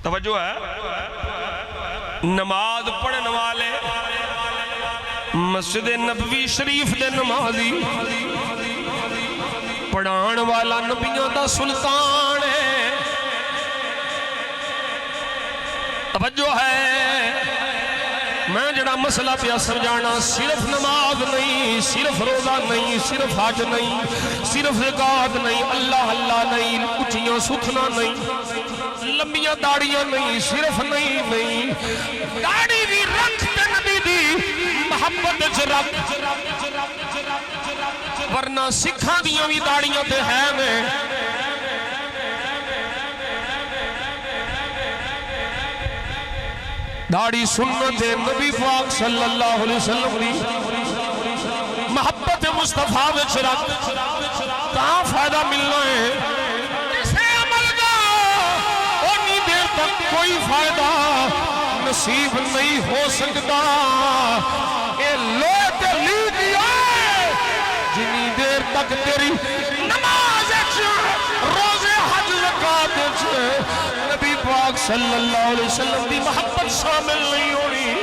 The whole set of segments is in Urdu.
توجہ ہے، نماز پڑھن والے مسجد نبوی شریف دے نمازی، پڑھان والا نبیوں دا سلطان ہے۔ توجہ ہے، میں جڑا مسئلہ پہ سمجھانا، صرف نماز نہیں، صرف روزہ نہیں، صرف حج نہیں، صرف زکات نہیں، اللہ اللہ نہیں، اچھیاں ستھنا نہیں، لمبیاں داڑیاں نہیں، صرف نہیں داڑھی بھی رکھ تے نبی دی محبت چ رکھ، ورنہ سکھاں دیاں بھی داڑیاں تے ہے میں۔ داڑھی سنت نبی پاک صلی اللہ علیہ وسلم دی محبت مصطفیٰ وچ رکھ، کہاں فائدہ ملنا ہے؟ اسے عمل دا اونی دیر تک کوئی فائدہ نصیب نہیں ہو سکتا۔ اے لوٹ لی دیا جنی دیر تک تیری نماز روزے حج زکات نبی پاک صلی اللہ علیہ وسلم دی محبت شامل نہیں ہونی۔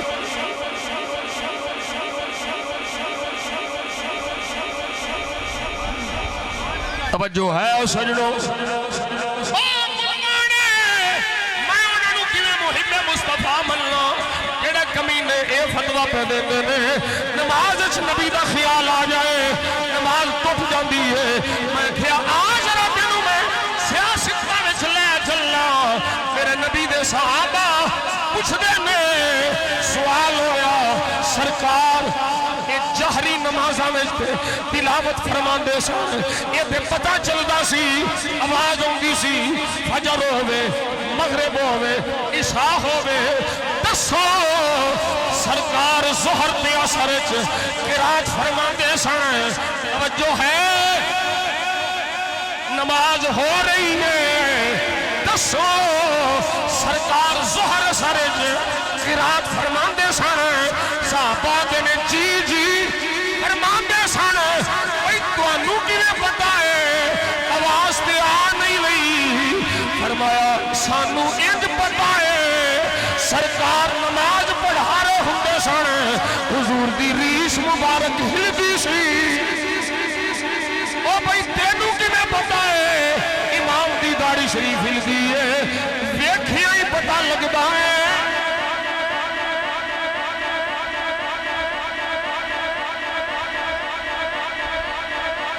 توجہ ہے او سجنوں، میں انہوں کی محب مصطفیٰ ملنا جڑا کمینے اے فتوہ پہ دیتے ہیں نماز اچھ نبی دا خیال آ جائے نماز ٹوٹ جاندی ہے۔ میں کہا آج رہا دنوں میں سیاست میں چلے چلنا، میرے نبی دے صحابہ پوچھ دینے سوال ہویا سرکار جہری نمازہ میں تلاوت فرمان دے سان یہ دے پتہ چلدا سی آواز ہونگی سی فجر ہوئے مغرب ہوئے عشاء ہوئے دسو سرکار ظہر تے اثر قرات فرمان دے سان توجہ ہے نماز ہو رہی ہے دسو سرکار ظہر اثر قرات فرمان دے سان صحابہ نے جی فرمان دے سان بھئی توانوں کی نے پتا ہے آواز تے آ نہیں لئی فرمایا سانو انج پتا ہے سرکار نماز پڑھا رہے ہوندے سان حضور دی ریش مبارک ہلدی سی۔ او بھئی تینوں کی نے پتا ہے امام دی داڑھی شریف ہلدی ہے ویکھیاں ہی پتا لگتا ہے۔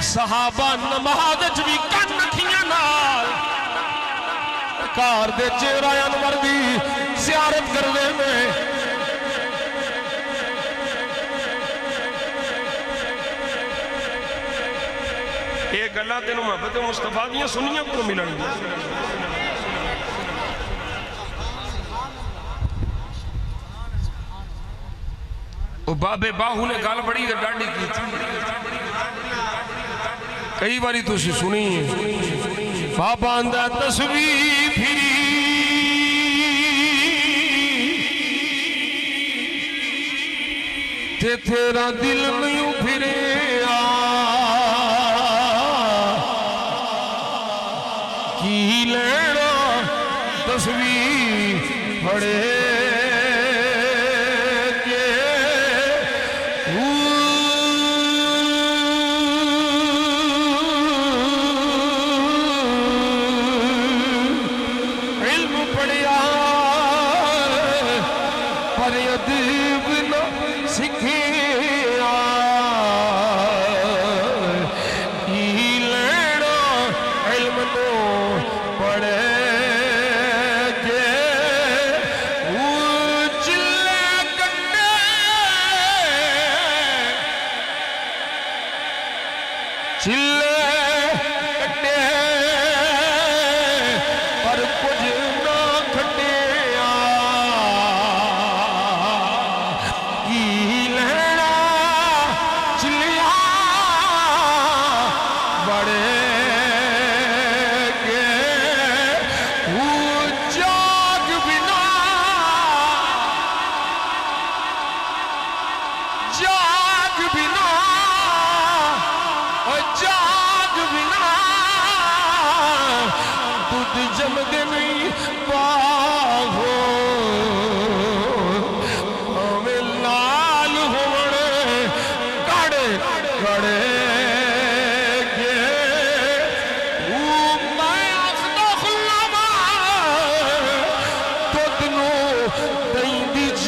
صحابہ نماز بھی کن نکھیاں نال کار دے چہرہ انور دی زیارت کر دے میں ایک گلہ تینوں محبت مصطفیٰ دیاں سنیاں کو ملن گی۔ وہ بابے باہو نے گال بڑی ڈاڑی کی تھی کئی باری تو اسی سنی ہے بابا اندہ تصویر پھری تے تیرا دل نہیں پھرے کی لینا تصویر پھڑے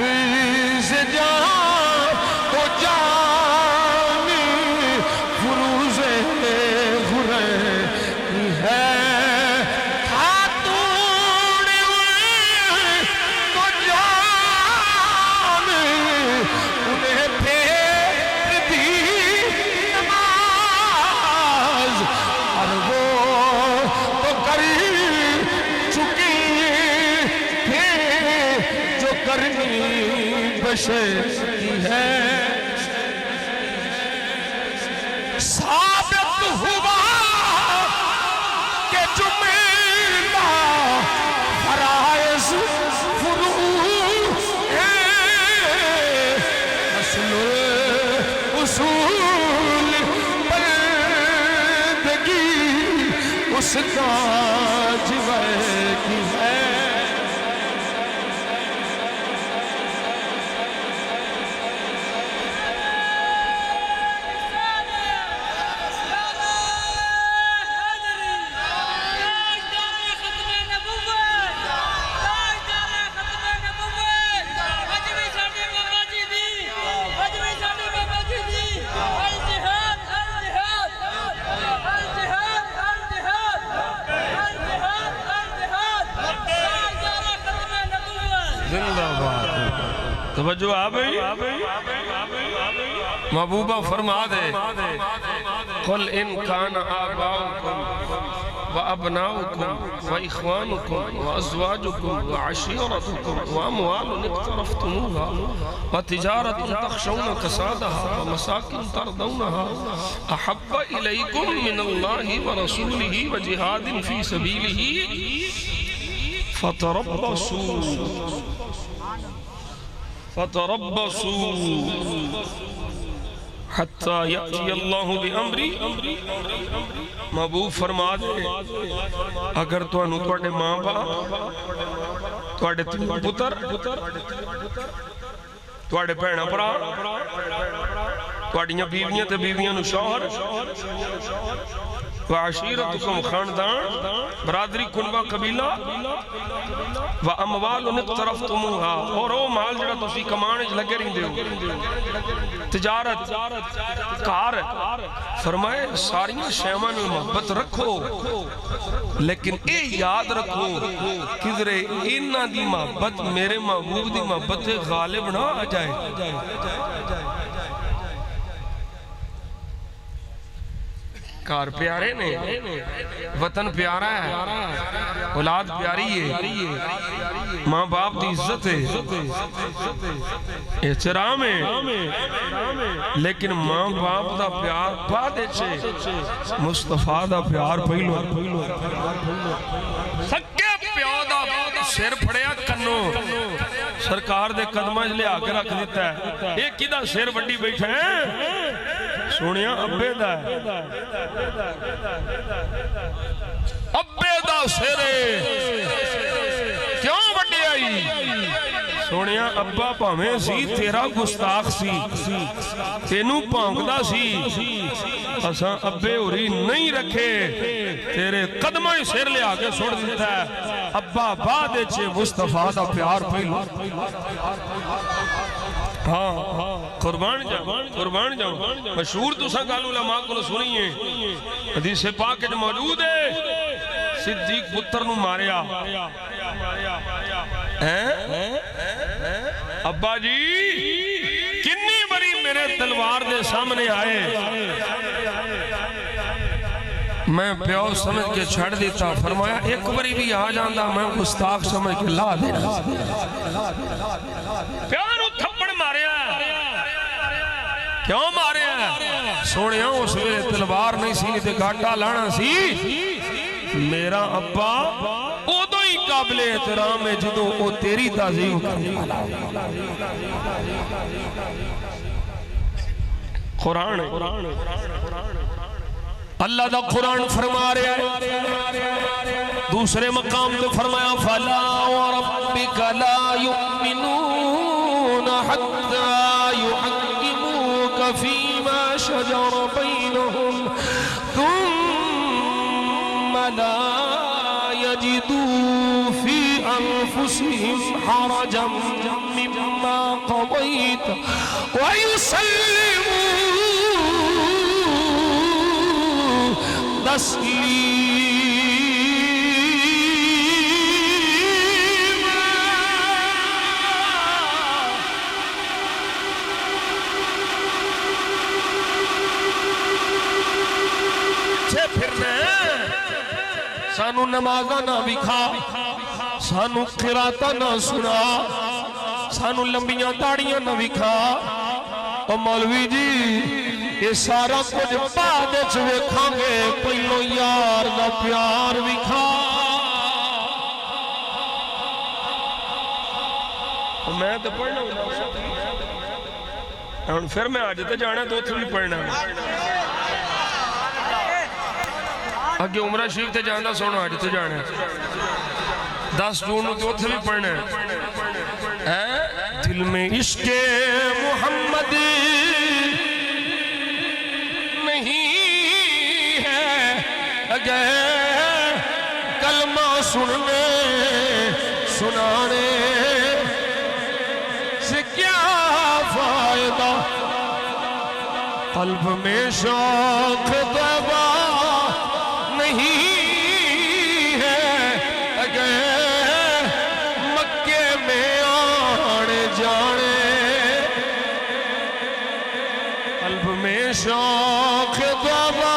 حفیظ جان تو جان فروز غرے ہے خاتون تو جان انہیں پھیر دی نماز اور وہ تو کر چکی تھے جو کرنی بشر کی ہے ثابت ہوا کہ جمعہ فرائض فروض ہیں اصل اصول بندگی اس کا جوہ کی ہے زندہ باد توجہ آبئی محبوبہ فرما دے قل ان کان آباؤکم وابناؤکم واخوانکم وازواجکم وعشیرتکم واموال اقترفتموها وتجارت تخشون کسادها ومساکن ترضونها احب الیکم من اللہ ورسولہ وجہاد فی سبیلہ فتربصوا حتی یأتی اللہ بامری محبوب فرما دے اگر تو انہوں توڑے ماں باپ توڑے پتر توڑے پہنا پرا توڑیاں بیویاں تے بیویاں نو شوہر وعشیرتکم خاندان برادری کنبہ قبیلہ واموال اقترفتموها اور وہ مال جڑا تسی کمانے لگے رہندے ہو تجارت کار فرمائے ساریاں شیواں میں محبت رکھو لیکن اے یاد رکھو کدھرے انہاں دی محبت میرے محبوب دی محبت غالب نہ آ جائے کار پیارے نے وطن پیارا ہے اولاد پیاری ہے ماں باپ دی عزت ہے احترام ہے لیکن ماں باپ دا پیار پادے چھے مصطفیٰ دا پیار پہلو سکے پیو دا سر پھڑیا کنو سرکار دے قدمہ لے آکر رکھ دیتا ہے ایک کی دا سر بڑی بیٹھا ہے سونیا ابے دا سرے کیوں بڑی آئی سونیا ابا پاہمیں سی تیرا گستاخ سی تینو پانکدہ سی اساں ابے اوری نہیں رکھے تیرے قدمہ سر لے آگے سوڑ دیتا ہے ابا بادے چھے مصطفیٰ دا پیار پہلو ہاں قربان جاؤں مشہور تو سا گالو علماء کو سنی ہے حدیث پاک جو موجود ہے صدیق پتر نو ماریا ابا جی کنی بری میرے تلوار دے سامنے آئے میں پیو سمجھ کے چھڑ دیتا فرمایا ایک بری بھی آ جاندہ میں گستاخ سمجھ کے لا دینا پیارو تھپڑ ماریا کیوں ماریا سوڑیاں اس میرے تلوار نہیں سی تے گھاٹا لانا سی میرا ابا او دو ہی قابل احترام ہے جدو او تیری تعظیم کرنے قرآن اللہ دا قرآن فرما رہا ہے دوسرے مقام تو فرمایا فَلَا وَرَبِّكَ لَا يُؤْمِنُونَ حَتَّى يُحَكِّمُوكَ فِي مَا شَجَرَ بَيْنَهُمْ ثُمَّ لَا يَجِدُوا فِي أَنفُسِهِمْ حَرَجًا مِّمَّا قضيت ويسلموا تسليما. چھے پھرنا سانو نمازہ نہ بکھا، سانو قراتہ نہ سنا، سانو لمبیاں داڑیاں نہ بکھا. اور مولوی جی یہ سارا کچھ بعد ویکھاں گے، پہلو یار دا پیار وکھا. میں تو پڑھنا ہوں پھر میں آج تو جانا تو اتنے بھی پڑھنا ہے. اگے عمرہ شریف تے جانا سونا آج تے جانا ہے 10 جون تو اتنے بھی پڑھنا ہے. دل میں عشق محمد نہیں ہے، اگر کلمہ سننے سنانے سے کیا فائدہ. قلب میں شوق طیبہ نہیں ہے، اگر مکے میں آنے جانے. قلب میں شوق طیبہ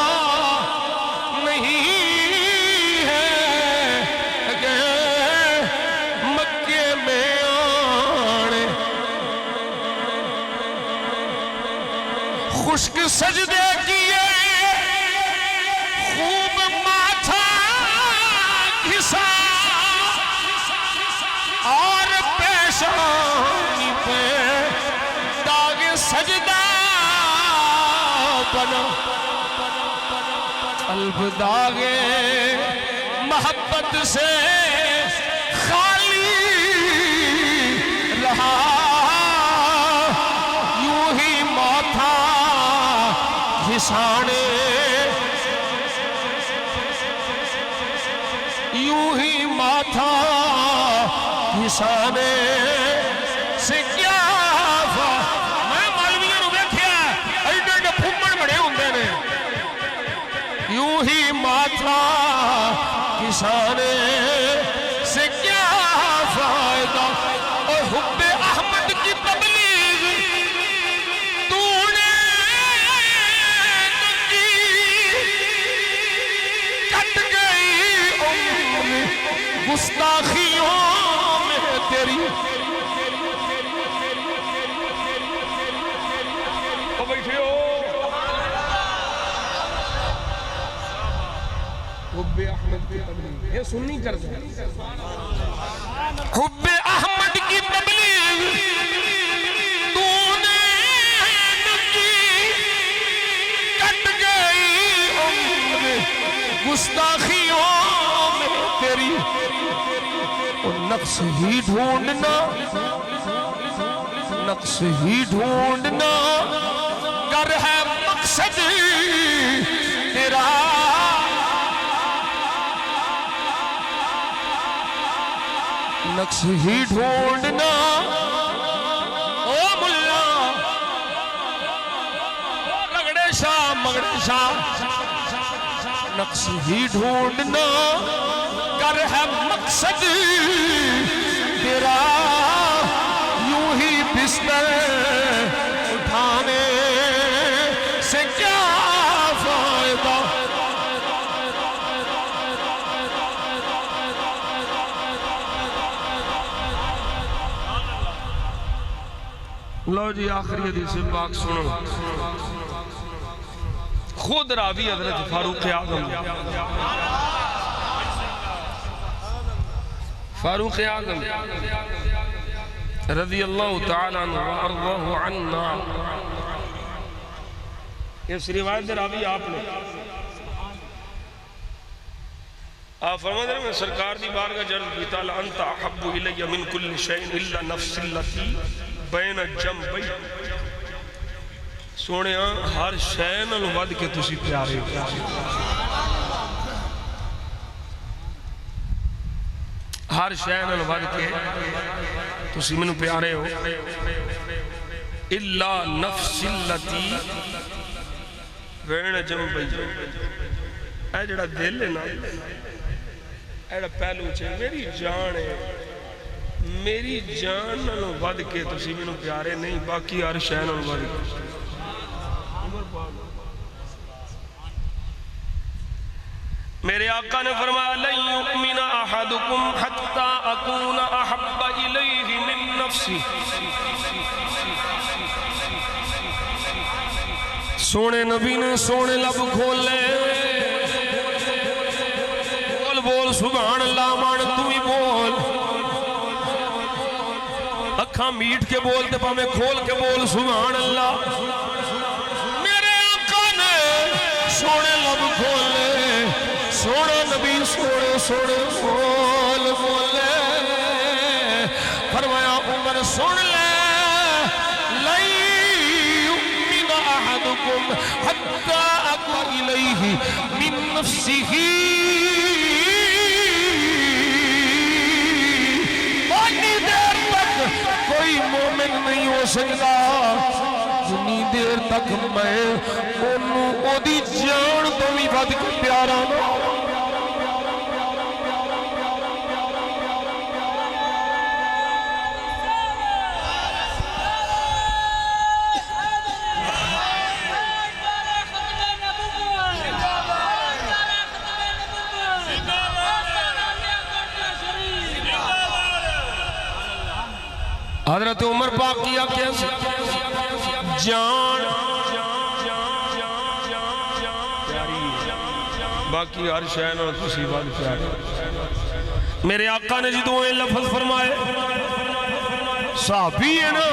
نہیں ہے، اگر مکے میں آنے. خشک سجدے کیے خوب ماتھا گھسا، اور پیشانی پہ داغ سجدہ بنا. قلب داغ محبت سے خالی رہا، یوں ہی ماتھا گھسانے، یوں ہی ماتھا گھسانے سے کیا میں مولویوں نو ویکھیا ایڈے پھومن بڑے ہوندے نے. یوں ہی ماتھا گھسانے سے کیا فائدہ. اور حب احمد کی تبلیغ تو نے کی، کٹ گئی عمر گستاخیوں میں تیری. او بیٹھے ہو حب احمد کی تبلیغ یہ سننی کر دیں. حب احمد کی تبلیغ تو نے کی، کٹ گئی عمر گستاخیوں میں تیری. اور نقص ہی ڈھونڈنا، نقص ہی ڈھونڈنا گر ہے مقصد تیرا. نقص ہی ڈھونڈنا او ملا رگڑے شاہ مگڑے شاہ. نقص ہی ڈھونڈنا گر ہے مقصد تیرا، یوں ہی بستر اٹھانے سے کیا فائدہ. لو جی آخری حدیث پاک سنو. خود راوی حضرت فاروق اعظم، فاروق اعظم رضی اللہ تعالیٰ عنہ وارضاہ عنا. اس روایت دے راوی آپ نے آپ فرما دے میں سرکار دی بارگاہ جرد بیتا لانتا احب الی من کل شیئن الا نفس اللتی بین جنبی. سونے ہر شے نال ود کے تسی پیارے ہو، ہر شے نال ود کے تسی مینوں پیارے ہو الا نفس التی وین جنبی اے جڑا دل ہے نا اے جڑا پہلو چ میری جان ہے میری جان نال ود کے تسی مینوں پیارے نہیں باقی ہر شے نال ود کے میرے آقا نے فرمایا لن یؤمن احدکم حتی اکون احب الیہ من نفسی سونے نبی نے سونے لب کھولے بول بول سبحان اللہ مان تو ہی بول اکھاں میٹ کے بولتے پا میں کھول کے بول سبحان اللہ میرے آقا نے سونے لب کھولے سونے نبی سونے سونے بول بولے فرمایا عمر سن لے لن یؤمن احدکم حتی اکون الیہ من نفسہ اتنی دیر تک کوئی مومن نہیں ہو سکتا جنی دیر تک میں انہوں او دی جان تو بھی ود کے پیارا نہ حضرت عمر پاک کیا کیسے جان باقی ہر شے نال تسی ود پیارے میرے آقا نے جدوں یہ لفظ فرمائے صحابی ہے نا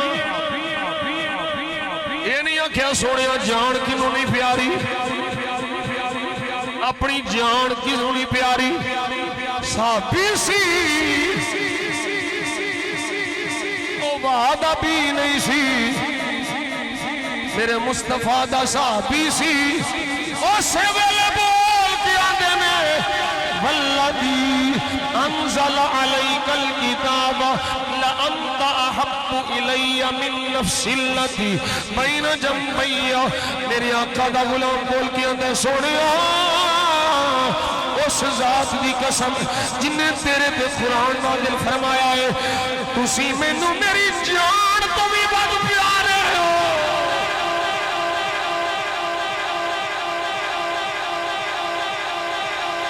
یہ نہیں آکھیا سونیا جان کنوں نہیں پیاری اپنی جان کنوں نہیں پیاری صحابی سی وعدہ بھی نہیں سی میرے مصطفیٰ دا صحابی سی اسے ویلے بول کے آدھے میں والذی انزل علیک الکتاب لأنت احب الی من نفس التی بین جنبی میرے آقا دا غلام بول کے آدھے سونیا اس ذات دی قسم جن نے تیرے پہ قرآن نازل فرمایا ہے تسی مینوں میری جان تو بھی ود پیارے ہو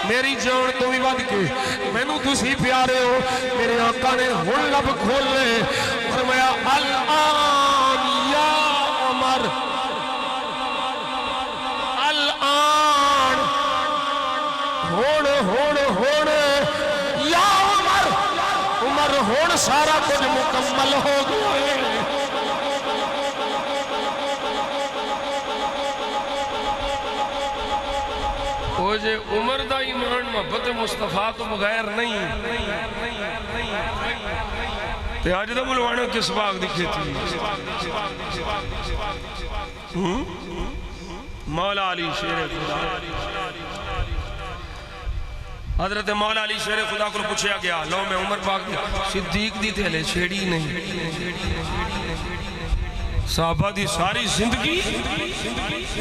میری جان تو بھی ود کے مینوں تسی پیارے ہو میرے آقا نے ہن لب کھولے فرمایا الآن یا عمر الآن ہون ہون ہون یا عمر عمر ہون سارا کچھ مکمل ہو گئے وہ جے عمر دا ایمان محبت مصطفیٰ تو بغیر نہیں تے آج دا ملوانا کس باغ دکھے تھی مولا علی شیر خدا حضرت مولا علی شیر خدا کو پوچھا گیا لو میں عمر پاک صدیق دی تھے چھیڑی نہیں صحابہ دی ساری زندگی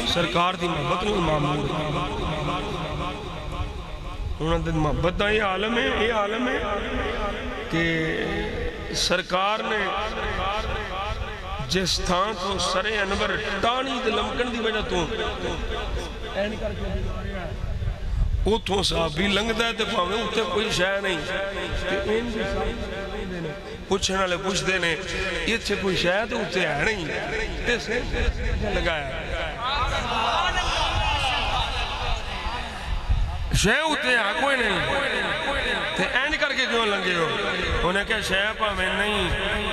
سرکار دی محبت نہیں معمول انہوں نے محبت دا یہ عالم ہے کہ سرکار نے جس تھان تو سر انور ٹانی دے لمکن دی وجہ تو اتھوں صحابی لنگتا ہے تے پاویں اتھے کوئی شے نہیں پوچھنے والے پوچھتے نے یہ اتھے کوئی شے تے اتھے ہے نہیں تے سے لگایا شے اتھے ہے کوئی نہیں تے این کر کے کیوں لنگے ہو انہیں کہا شے پاویں نہیں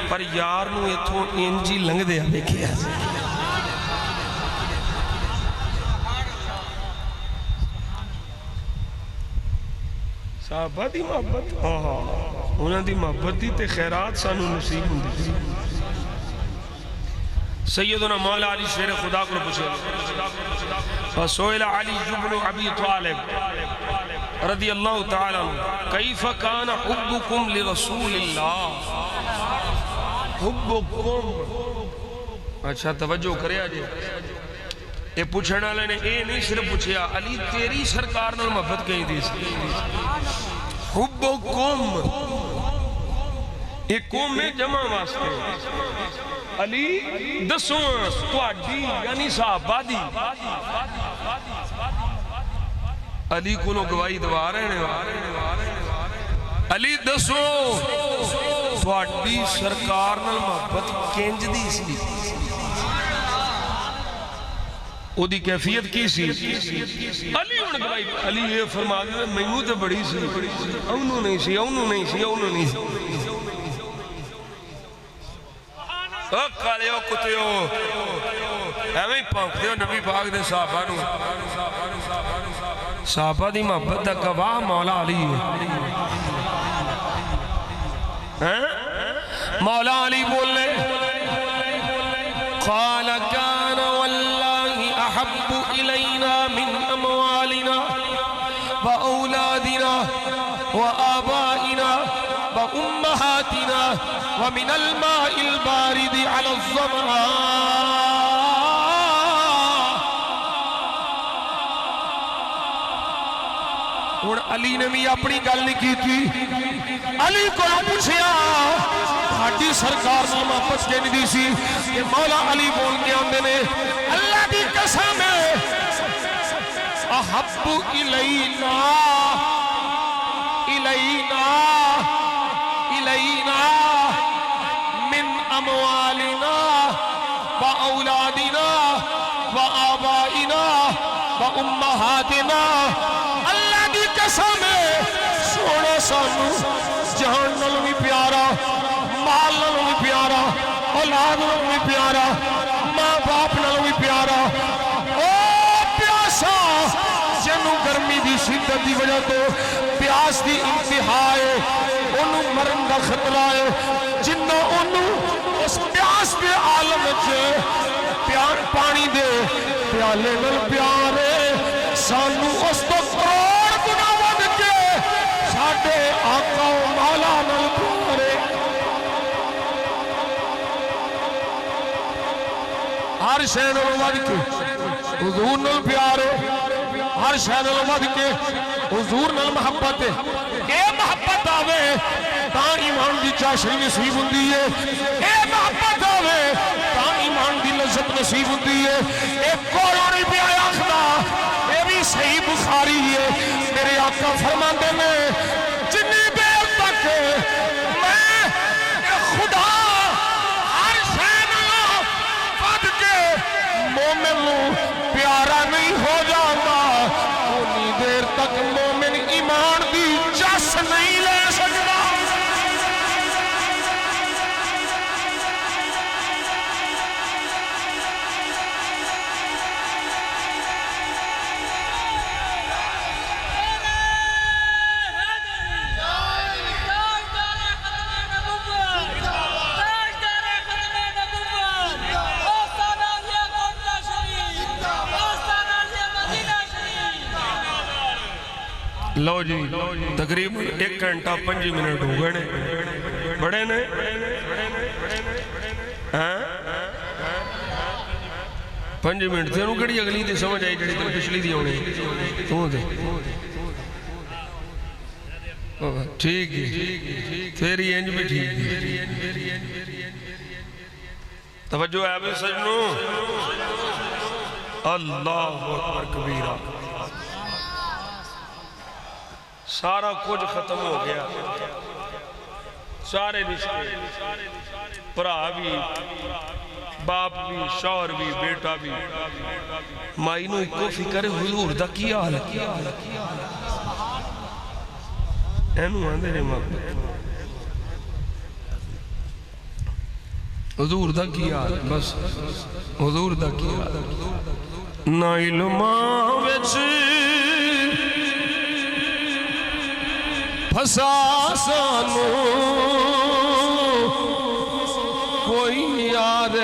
پر یار نو اتھوں انجی لنگ دے دیکھے ایسے صحابہ دی محبت انہاں دی محبت دی تے خیرات سانو نصیب ہوندی سیدنا مولا علی شیر خدا کو پوچھے فسئل علی بن ابی طالب رضی اللہ تعالی عنہ کیف کان حبکم لرسول اللہ حبکم. اچھا توجہ کرے آجے اے پوچھنے والے نے اے نہیں صرف پوچھیا علی تیری سرکار نال محبت کہیں دی سی حبکم ایک قوم میں جمع واسطے علی دسوں تواڈی یعنی صحابہ دی علی کو لو گواہی دوا رہے ہیں علی دسو تواڈی سرکار نال محبت کنج دی سی او دی کیفیت کی سی علی ہن گواہی علی یہ فرما دے مینوں تے بڑی سی اونوں نہیں سی اونوں نہیں سی اونوں نہیں سی او کالیو کتیو ایویں پھونکدے ہو نبی پاک دے صحابہ نو صحابہ دی محبت دا گواہ مولا علی ہے مولا علی بولے قال كان والله احب الينا من اموالنا واولادنا وآبائنا وامهاتنا ومن الماء البارد على الظمآ. اور علی نے بھی اپنی گل نہیں کی تھی علی کو پوچھیا ہاڈی سرکار نال محبت کہیں دی سی کہ مولا علی بول کے آندے نے اللہ دی قسم احب الینا الینا الینا من اموالنا و اولادنا و آبائنا و امہاتنا. اللہ دی قسم سونا سانو جہان نال بھی پیارا مال نال بھی پیارا اولاد نال بھی پیارا ماں باپ نال بھی پیارا او پیاسا جنوں گرمی دی شدت دی وجہ تو پیاس دی انتہا ہے انہوں مرن دا خطرہ ہے جنوں انہوں اس پیاس دے عالم وچ پانی دے پیالے نال پیارے سانو اس تو کروڑ گنا ود کے ساڈے آقا و مولا نال پیارے ہر شے نال ود کے حضور نال پیارے ہر شے نال ود کے حضور نال محبت ہے. اے محبت آوے تاں ایمان دی چاشنی نصیب ہوندی ہے اے محبت آوے تاں ایمان دی لذت نصیب ہوندی ہے. اے کولوں نہیں پیا آکھدا اے بھی صحیح بخاری ہے میرے آقا فرماندے نے جنی دیر تک میں خدا ہر شے نال ود کے مومن نوں پیارا نہیں ہو جاتا اونی دیر تک مومن ایمان دی چس نہیں لے سکتا. لو جی تقریباً 1 گھنٹہ 5 منٹ ہو گئے بڑے نے پنج منٹ تھے انہوں کڑی اگلی دی سمجھ آئی جڑی تن پچھلی دی ہونے تو دے ٹھیک ہے تیری انج بھی ٹھیک ہے. توجہ ہے بے سجنوں اللہ اکبر کبیرہ سارا کچھ ختم ہو گیا سارے رشتے پرا بھی باپ بھی شوہر بھی بیٹا بھی مائی نو ایکو فکر حضور دا کیا حال اینو آندے نے محبت حضور دا کیا حال بس حضور دا کیا حال نا علماء وچ پھسا سانو کوئی یار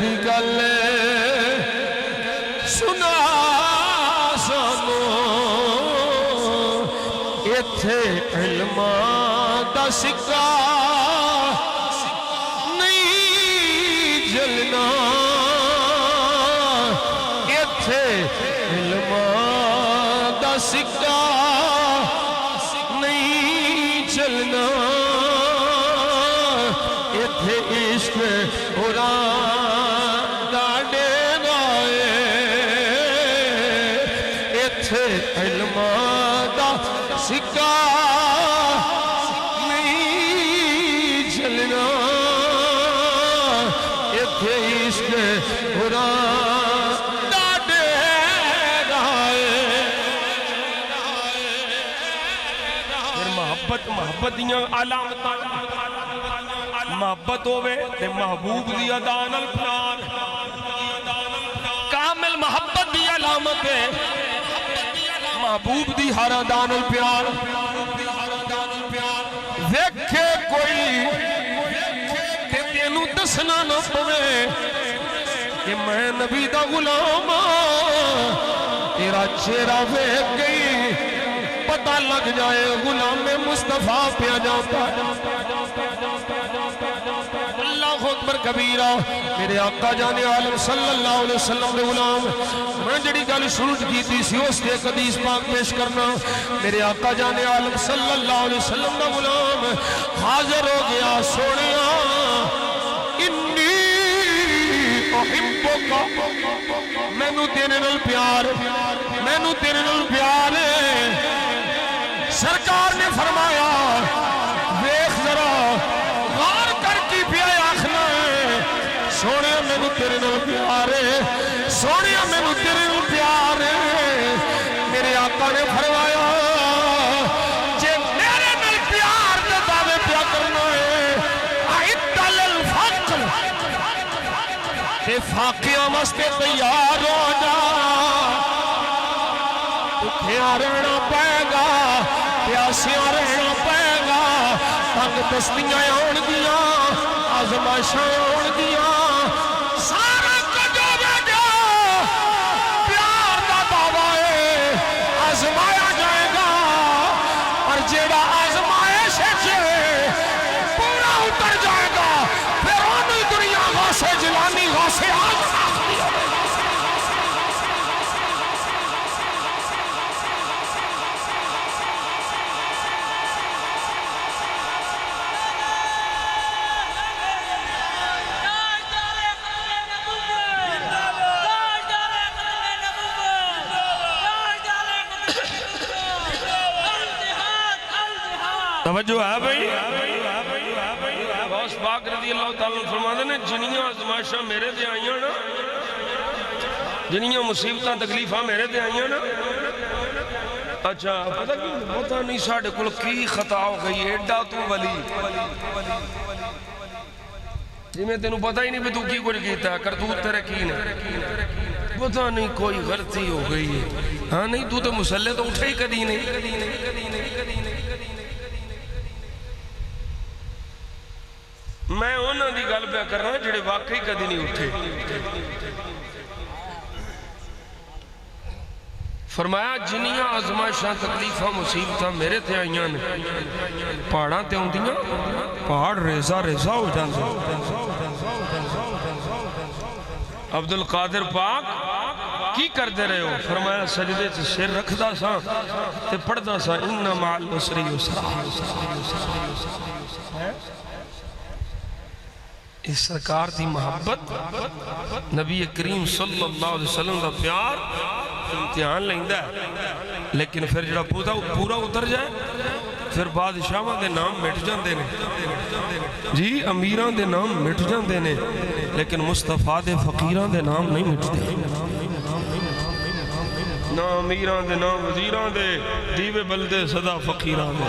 دی گل سنا سانو علم دا سکہ نہیں جلنا ایتھے علم دا سکہ نہیں جلنا ایتھے عشق قرآن دا ڈیرا ایتھے علم دا سکہ نہیں جلنا ایتھے عشق قرآن دا ڈیرا پھر محبت دیاں علامتاں محبت ہوئے تے محبوب دی ادا نال پیار کامل محبت دی علامت ہے محبوب دی ہر ادا نال پیار ویکھے کوئی کہ تینوں دسنا نہ پوے کہ میں نبی دا غلام تیرا چہرہ ویکھ گئی پتہ لگ جائے غلام مصطفیٰ پہ جاتا اللہ اکبر کبیرہ میرے آقا جان عالم صلی اللہ علیہ وسلم دے غلام میں جڑی گل شروع کی تھی سی اس تے حدیث پاک پیش کرنا میرے آقا جان عالم صلی اللہ علیہ وسلم دا غلام حاضر ہو گیا سونیا انی احبک مینوں تیرے نال پیار مینوں تیرے نال پیار سرکار نے فرمایا ویکھ ذرا غور کر کی پیا آخنا ہے سونے مینوں تیرے نال پیار ہے سونے مینوں تیرے نال پیار ہے میرے آقا نے فرمایا جے میرے نال پیار دے دعوے پیا کرنا ہے اعد للفقر تے فاقیاں واسطے تیار ہو جا بھوکھیاں رہنا پائے گا پیاسیاں رہنا پائے گا تنگ دستیاں آن گیاں آزمائشاں آن گیاں سارا کچھ ہو گیا پیار دا دعویٰ ہے آزمایا جائے گا اور جیڑا آزمائش ہے پورا اتر جائے گا پھر انہی دنیا غوث جلانی غوث آزمائش توجہ ہے بھئی غوث پاک رضی اللہ تعالیٰ فرماتے ہیں جنیاں آزمائشاں میرے دے آئیاں نا جنیاں مصیبتاں تکلیفاں میرے دے آئیاں نا اچھا پتہ نہیں ساڑھے کل کی خطا ہو گئی ایڈا تو ولی جی میں تینوں پتہ ہی نہیں بھی تو کی کچھ کیتا ہے کرتوت تیرے کی نہیں پتہ نہیں کوئی غلطی ہو گئی ہے ہاں نہیں تو مسلح تو اٹھے ہی کدی نہیں میں انہاں دی گل پہ کر رہا ہوں جڑے واقعی کدی نہیں اٹھے فرمایا جنیاں آزمائشاں تکلیفاں مصیبتاں میرے تے آئیاں نے پہاڑاں تے ہوندیاں پہاڑ ریزہ ریزہ ہو جاندے عبدالقادر پاک کی کر دے رہے ہو فرمایا سجدے سے سر رکھ دا سا تے پڑھ دا سا انہا مع العسر یسرا اس سرکار دی محبت نبی کریم صلی اللہ علیہ وسلم دا پیار امتحان لیندہ ہے لیکن پھر جڑا پورا اتر جائے پھر بادشاہاں دے نام مٹ جاندے نے جی امیراں دے نام مٹ جاندے نے لیکن مصطفیٰ دے فقیراں دے نام نہیں مٹتے نہ امیراں دے نام وزیراں دے دیوے بلدے صدا فقیراں دے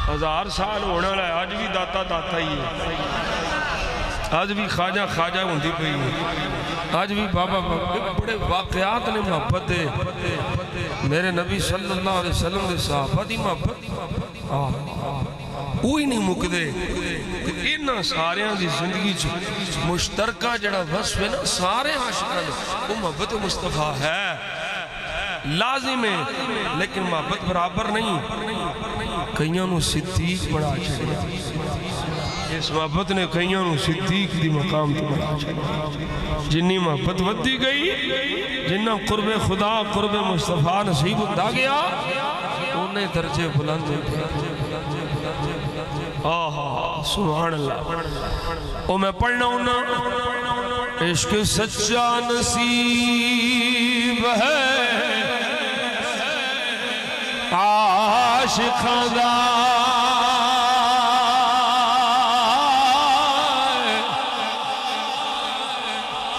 ہزار سال ہونا لائے آج بھی داتا داتا ہی ہے آج بھی خواجہ خواجہ ہوندی پئی ہے آج بھی بابا بڑے واقعات نے محبت دے میرے نبی صلی اللہ علیہ وسلم دے صحابہ دی محبت کوئی نہیں مک دے انہاں ساریاں دی زندگی مشترکہ جڑا وصف ہے نا سارے عاشقاں وہ محبت مصطفیٰ ہے لازم ہے لیکن محبت برابر نہیں کئیوں نو صدیق بڑا چھڑیا اس محبت نے کئیوں نو صدیق دی مقام تو بڑا چھڑیا جنی محبت ودی گئی جنہ قرب خدا قرب مصطفیٰ نصیب دا گیا انہیں درجے بلند سبحان اللہ او میں پڑھنا ہوں عشق سچا نصیب ہے عاشق دا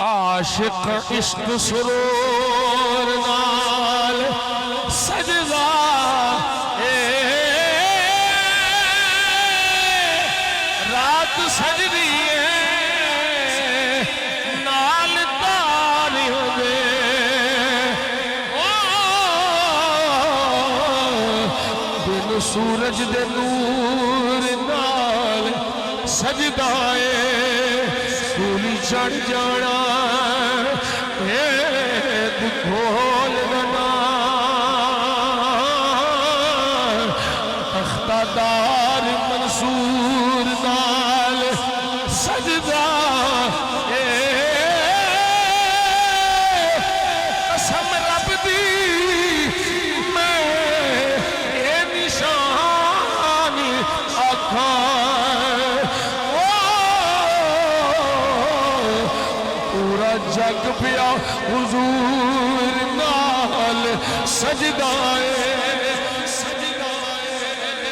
عاشق عشق سرور نال سجدہ رات سجدی نال تاری ہو گئے بن سورج دے نور نال سجدائے سولی چڑھ جانا کھول دنا اختدار منصور نال سجدہ قسم رب دی میں اے نشان آکھاں پورا جگ پیا حضور نال سجدائے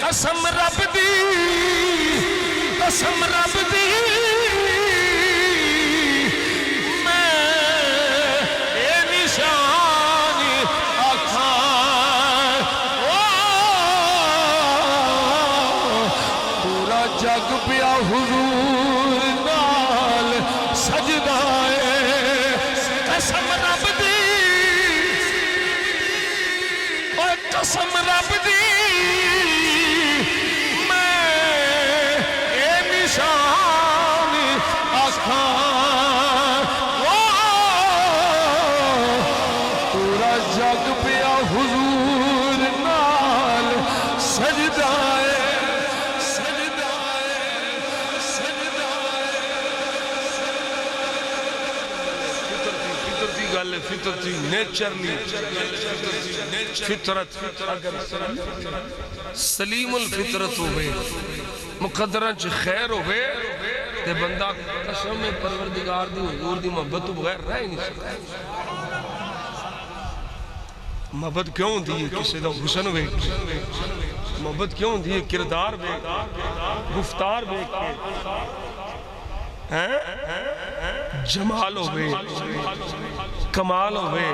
قسم رب دی قسم رب دی میں اے نشان آکھاں پورا جگ پیا حضور نال سجدائے قسم رب دی قسم رب دی میں اے نشان آکھاں پورا جگ پیا حضور نال سجدائے فطرتی نیچرلی فطرت اگر سلیم الفطرت ہوئے مقدران چھ خیر ہوئے تے بندہ قسم پروردگار دی حضور دی محبت تو بغیر رہ ہی نہیں سکتا محبت کیوں دی کسی دا حسن ہوئے محبت کیوں دی کردار بے گفتار بے جمال ہوئے کمال ہوئے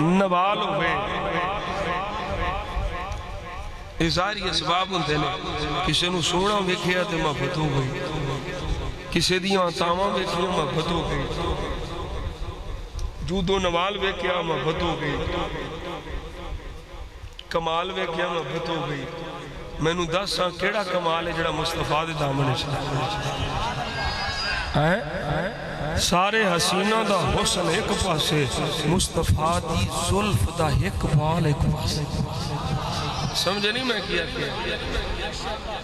نوال ہوئے ازاری اسباب ہوندے نے کسی نو سونا ویکھیا تے محبت ہو گئی کسی دیاں تاواں ویکھیا محبت ہو گئی جود و نوال ویکھیا محبت ہو گئی کمال ویکھیا محبت ہو گئی میں نو دس ساں کیڑا کمال ہے جڑا مصطفیٰ دے دامن سارے حسینہ دا حسن ایک پاسے مصطفیٰ دی زلف دا ایک بال ایک پاسے سمجھے نہیں میں کیا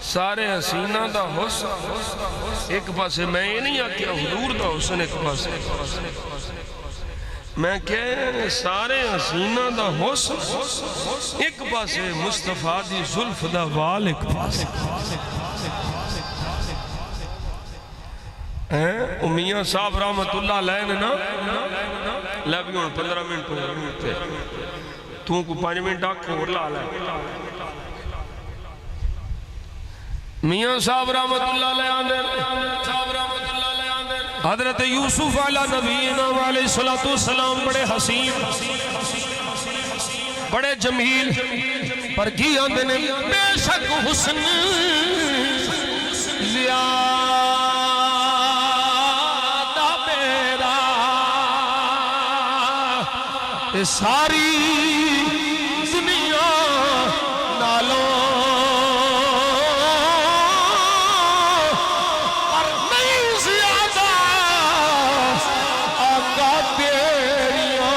سارے حسینہ دا حسن ایک پاسے میں یہ نہیں آکیا حضور دا حسن ایک پاسے میں کہے سارے حسینہ دا حسن ایک پاسے مصطفیٰ دی زلف دا بال ایک پاسے میاں صاحب رحمت اللہ علیہ نے نا لے بھی ہوں 15 منٹ ہوتے تو کو 5 منٹ آکھ اور لا لے میاں صاحب رحمت اللہ علیہ حضرت یوسف علیہ نبینا علیہ السلام بڑے حسین بڑے جمیل پر کی آندے نے بے شک حسن ساری دنیا نالوں اور نہیں زیادہ آقا تیریاں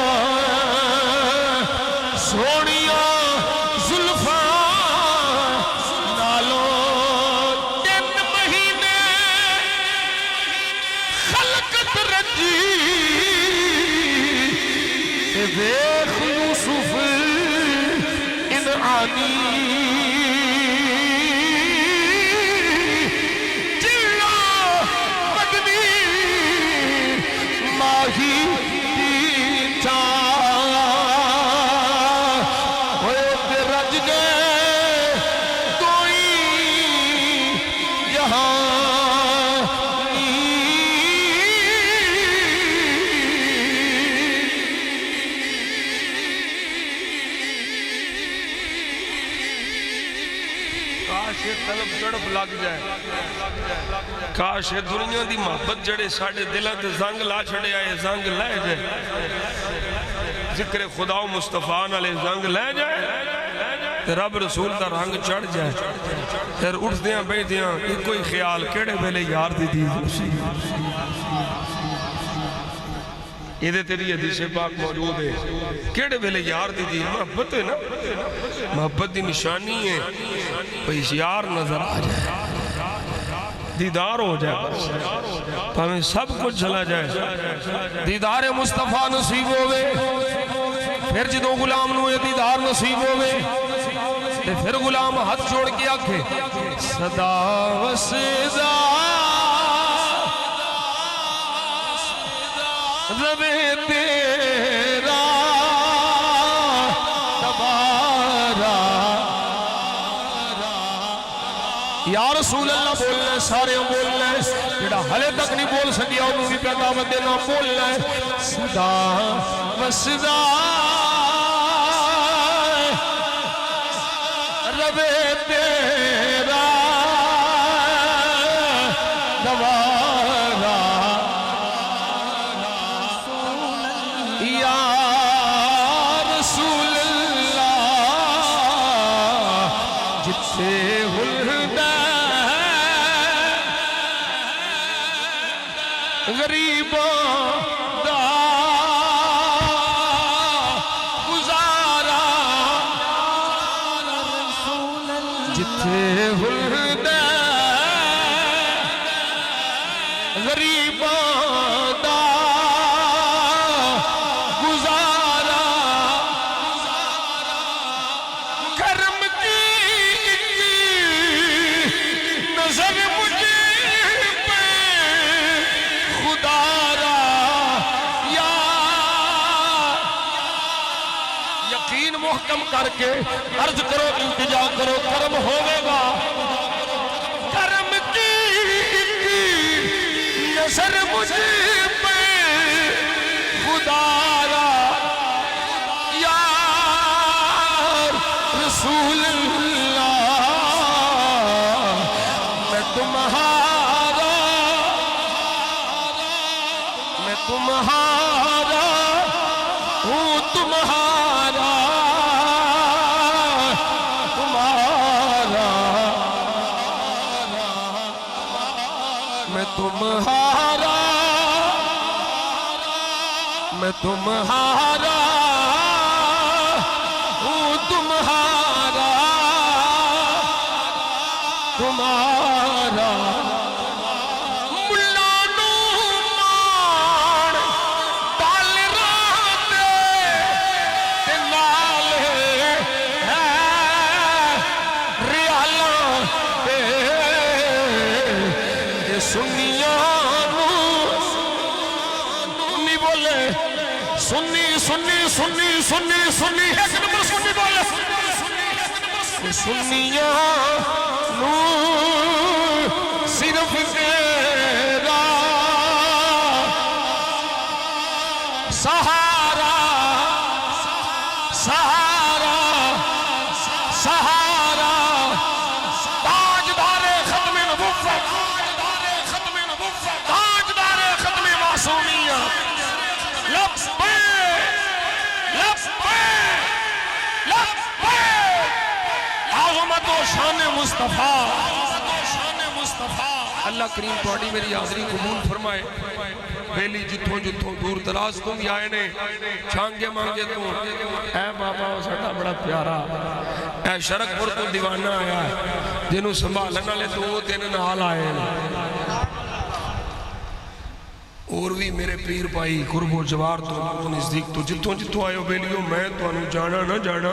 کاش یہ طلب تڑپ لگ جائے، کاش یہ دنیا دی محبت جڑے ساڑھے دلہ تے زنگ لا چھڑے آئے زنگ لے جائے، ذکر خدا و مصطفیٰ نالے زنگ لے جائے تے رب رسول دا رنگ چڑھ جائے، پھر اٹھ دیاں بیٹھ دیاں ایک کوئی خیال کیڑے بیلے یار دی دی یہ دے تیری حدیث پاک موجود ہے، کیڑے بیلے یار دی دی محبت ہے نا، محبت دی نشانی ہے کوئی یار نظر آ جائے، دیدار ہو جائے، ہمیں سب کچھ چلا جائے، دیدار مصطفیٰ نصیب ہوئے، پھر جدو غلام نو یہ دیدار نصیب ہوئے پھر غلام ہاتھ جوڑ کے آکھے صدا و سزا رب تیرا تبارا یا رسول اللہ بولنا سارے بولنا جڑا حلے تک نہیں بول سکیا انہوں بھی پیدا دینا بولنا صدا و سزا رب تیرا دوارا یا رسول اللہ جتے ہلدہ غریبوں دا گزارا جتے ہلدہ غریبوں دا گزارا کرم کی نظر مجھے پہ خدا را یا یقین محکم کر کے عرض کرو التجا کرو کرم ہوئے گا کرم کی نظر مجھے پہ خدا را یا رسول اللہ میں تمہارا ہوں تمہارا میں تمہارا ہوں تمہارا ملا نومان ڈال رات نال ہے ریالاں سنیاں نہیں بولے سنی ایک نمبر سنی بولے سنیاں صرف تیرا سہارا تاجدار ختم نبوت تاجدار ختم معصومیہ عظمت و شان مصطفیٰ اللہ کریم توڑی میری حاضری قبول فرمائے بیلی جتوں دور دراز تم بھی آئے نے چھانگے مانگے تو اے بابا ساڑھا بڑا پیارا اے شرک پور تو دیوانہ آیا ہے جنہوں سنبھالنا لے تو تین نال آئے ہیں اور بھی میرے پیر پائی قرب و جوار تو نزدیک تو جتوں آئے ہو بیلیوں میں تو انہوں جانا نہ جانا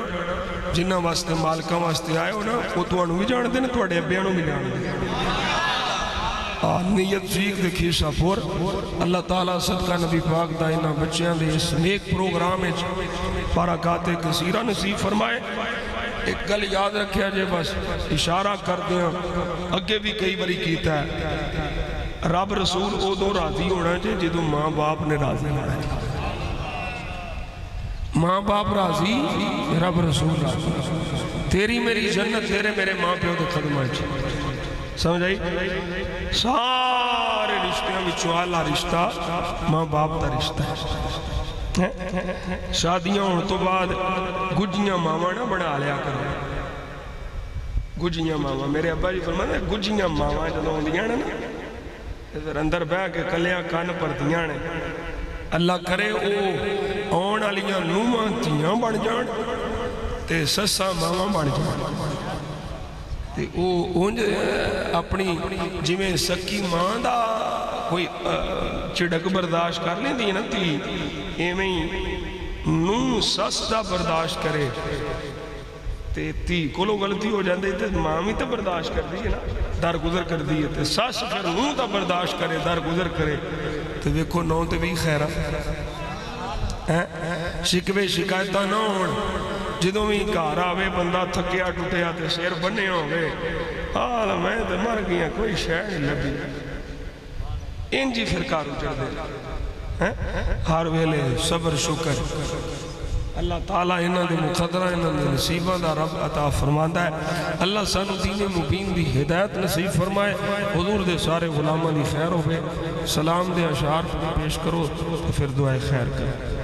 جنہ واسطے مالکہ واسطے آئے ہو نا وہ تو انہوں بھی جانا دے نا تو اڑے بیانوں بھی جانا دے نیت فیق دے کھیسہ پور اللہ تعالیٰ صدقہ نبی پاک دائنہ بچیاں دے اس نیک پروگرام ہے بارکات کثیرہ نصیب فرمائے ایک گل یاد رکھیا جے بس اشارہ کر دیں اگے بھی کئی باری کیتا ہے رب رسول او دو راضی ہونا چاہے جدو ماں باپ نے راضی ہونا چاہے ماں باپ راضی رب رسول راضی تیری میری جنت تیرے میرے ماں پیو دے قدماں وچ سمجھ آئی سارے رشتیاں وچوں اعلیٰ رشتہ ماں باپ دا رشتہ ہے شادیاں ہون تو بعد گجیاں ماواں نہ بنا لیا کرو گجیاں ماواں میرے ابا جی فرماتے ہیں گجیاں ماواں جدوں ہوندیاں نا پھر اندر بہ کے کلیاں کن پردیاں نے اللہ کرے او آن والیاں نوہاں دھیاں بن جان تے سساں ماواں بن جان تے او اونج اپنی جویں سکی ماں دا کوئی چڑک برداشت کر لیندی نا تی ایویں نو سس دا برداشت کرے تے تی کولو غلطی ہو جاندے تے ماں بھی تے برداشت کر دی ہے نا در گزر کر دی ہے تے سس پھر نو دا برداشت کرے در گزر کرے تے ویکھو نو تے بھی خیرہ شکوے شکایتاں نہ ہون جدوں بھی گھر آوے بندہ تھکیا ٹوٹیا تے سر بننے ہوئے حال میں تے مر گیا کوئی شے نہیں لبھی انجی پھر کارو چڑھ دے ہر ویلے صبر شکر اللہ تعالیٰ انہاں دے مقدرہ انہاں دے نصیبہ دا رب عطا فرماندہ ہے اللہ سانو دین مبین دی ہدایت نصیب فرمائے حضور دے سارے غلامہ دی خیر ہوئے سلام دے اشعار پیش کرو تو پھر دعائے خیر کرو